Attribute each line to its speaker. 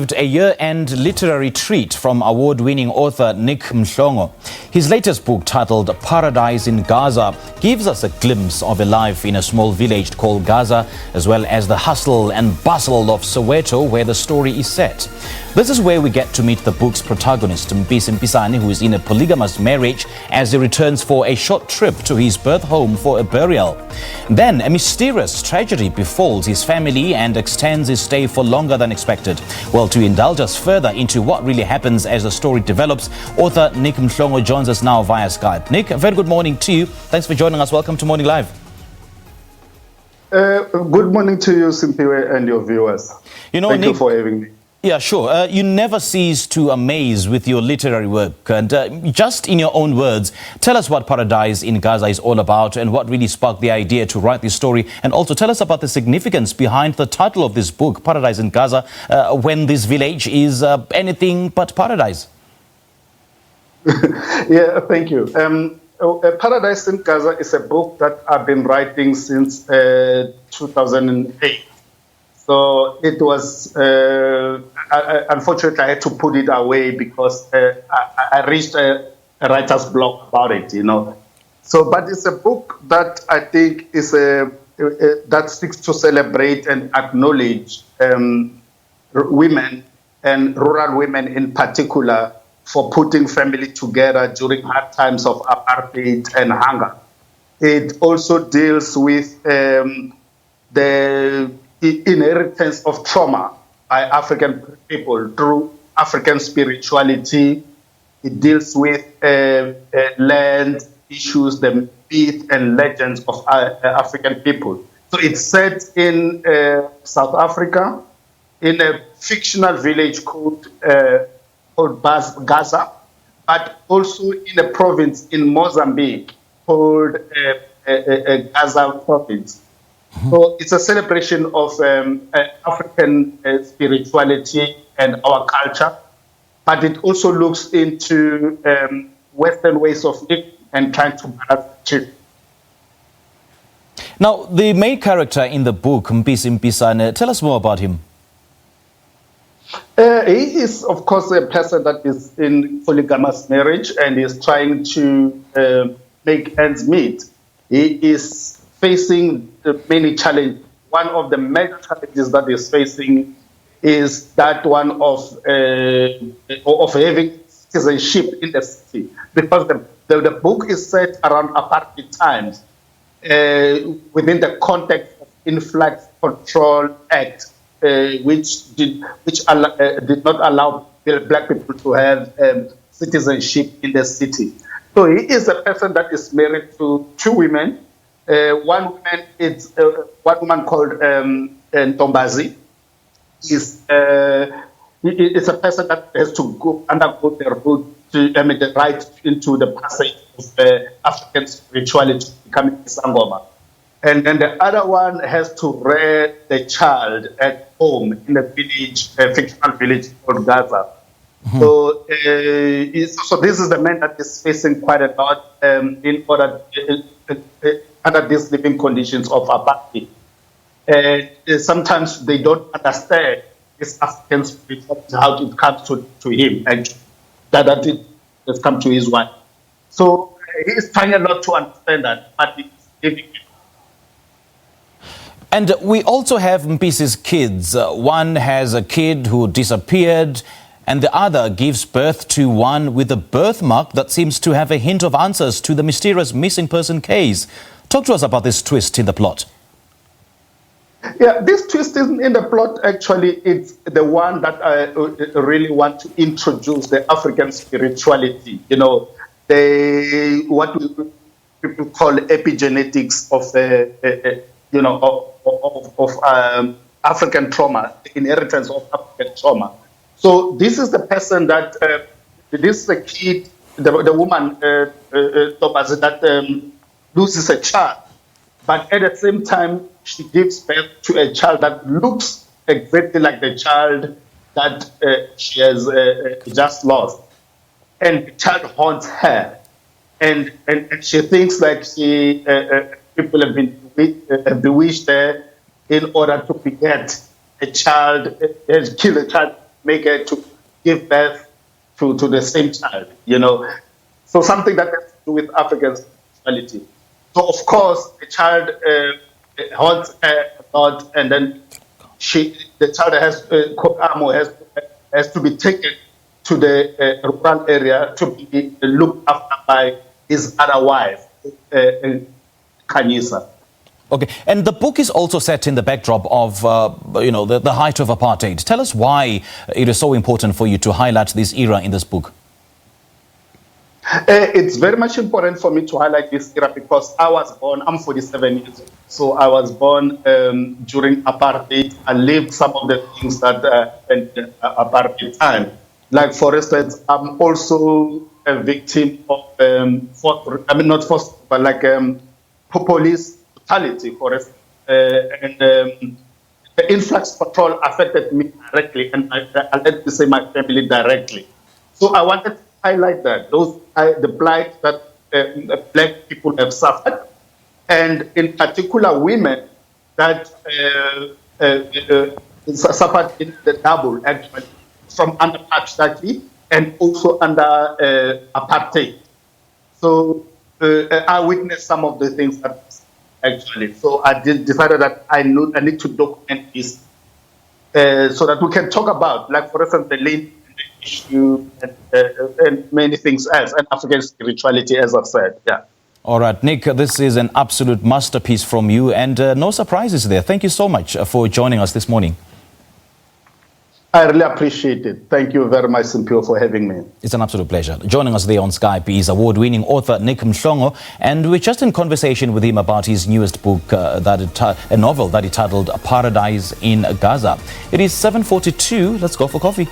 Speaker 1: A year-end literary treat from award-winning author Niq Mhlongo. His latest book, titled Paradise in Gaza, gives us a glimpse of a life in a small village called Gaza, as well as the hustle and bustle of Soweto, where the story is set. This is where we get to meet the book's protagonist, Mpisi Mpisani, who is in a polygamous marriage as he returns for a short trip to his birth home for a burial. Then a mysterious tragedy befalls his family and extends his stay for longer than expected. Well, to indulge us further into what really happens as the story develops, author Niq Mhlongo joins us now via Skype. Niq, a very good morning to you. Thanks for joining us. Welcome to Morning Live.
Speaker 2: Good morning to you, Simpiwe, and your viewers. Thank you for having me.
Speaker 1: Yeah, sure. You never cease to amaze with your literary work. And just in your own words, tell us what Paradise in Gaza is all about and what really sparked the idea to write this story. And also tell us about the significance behind the title of this book, Paradise in Gaza, when this village is anything but paradise.
Speaker 2: Yeah, thank you. Paradise in Gaza is a book that I've been writing since 2008. So it was, unfortunately, I had to put it away because I reached a writer's block about it, you know. So, but it's a book that I think is that seeks to celebrate and acknowledge women and rural women in particular for putting family together during hard times of apartheid and hunger. It also deals with the inheritance of trauma by African people through African spirituality. It deals with land issues, the myth and legends of African people. So it's set in South Africa, in a fictional village called Gaza, but also in a province in Mozambique called Gaza province. So it's a celebration of African spirituality and our culture, but it also looks into Western ways of living and trying to balance it.
Speaker 1: Now, the main character in the book, Mpisi Mpisani, tell us more about him.
Speaker 2: He is, of course, a person that is in polygamous marriage and is trying to make ends meet. He is facing many challenges. One of the major challenges that he's facing is that one of having citizenship in the city, because the book is set around apartheid times within the context of Influx Control Act, which did not allow black people to have citizenship in the city. So he is a person that is married to two women. One woman called Ntombazi is a person that has to undergo the route the right into the passage of African spirituality, becoming a Sangoma. And then the other one has to rear the child at home in a village, a fictional village called Gaza. Mm-hmm. So this is the man that is facing quite a lot in order under these living conditions of apartheid. Sometimes they don't understand this African spirituality, how it comes to him, and that it has come to his wife. So he is trying a lot to understand that, but it's difficult.
Speaker 1: And we also have Mpisi's kids. One has a kid who disappeared, and the other gives birth to one with a birthmark that seems to have a hint of answers to the mysterious missing person case. Talk to us about this twist in the plot.
Speaker 2: Yeah, this twist in the plot, actually, it's the one that I really want to introduce, the African spirituality. You know, what people call epigenetics of African trauma, the inheritance of African trauma. So this is the person that, this is the kid, the woman, that loses a child. But at the same time, she gives birth to a child that looks exactly like the child that she has just lost. And the child haunts her. And she thinks like people have been bewitched her in order to beget a child, kill a child make her to give birth to the same child, you know. So something that has to do with African sexuality. So of course, the child holds her a lot, and then the child has to be taken to the rural area to be looked after by his other wife, Khanyisa.
Speaker 1: Okay, and the book is also set in the backdrop of, the height of apartheid. Tell us why it is so important for you to highlight this era in this book.
Speaker 2: It's very much important for me to highlight this era because I was born, I'm 47 years old, so I was born during apartheid. I lived some of the things that happened in apartheid time. Like, for instance, I'm also a victim of, police brutality, for instance. The influx patrol affected me directly, and I let me say my family directly. So I wanted to highlight that, the blight that black people have suffered, and in particular women that suffered in the double, actually, from under patriarchy and also under apartheid. So I witnessed some of the things that actually. So I decided that I need to document this so that we can talk about, like, for instance, the lane issue and many things else, and African spirituality, as I've said. Yeah.
Speaker 1: All right, Niq, this is an absolute masterpiece from you, and no surprises there. Thank you so much for joining us this morning.
Speaker 2: I really appreciate it. Thank you very much, Simpio, for having me.
Speaker 1: It's an absolute pleasure. Joining us there on Skype is award-winning author Niq Mhlongo, and we're just in conversation with him about his newest book, a novel that he titled Paradise in Gaza. It is 7:42. Let's go for coffee.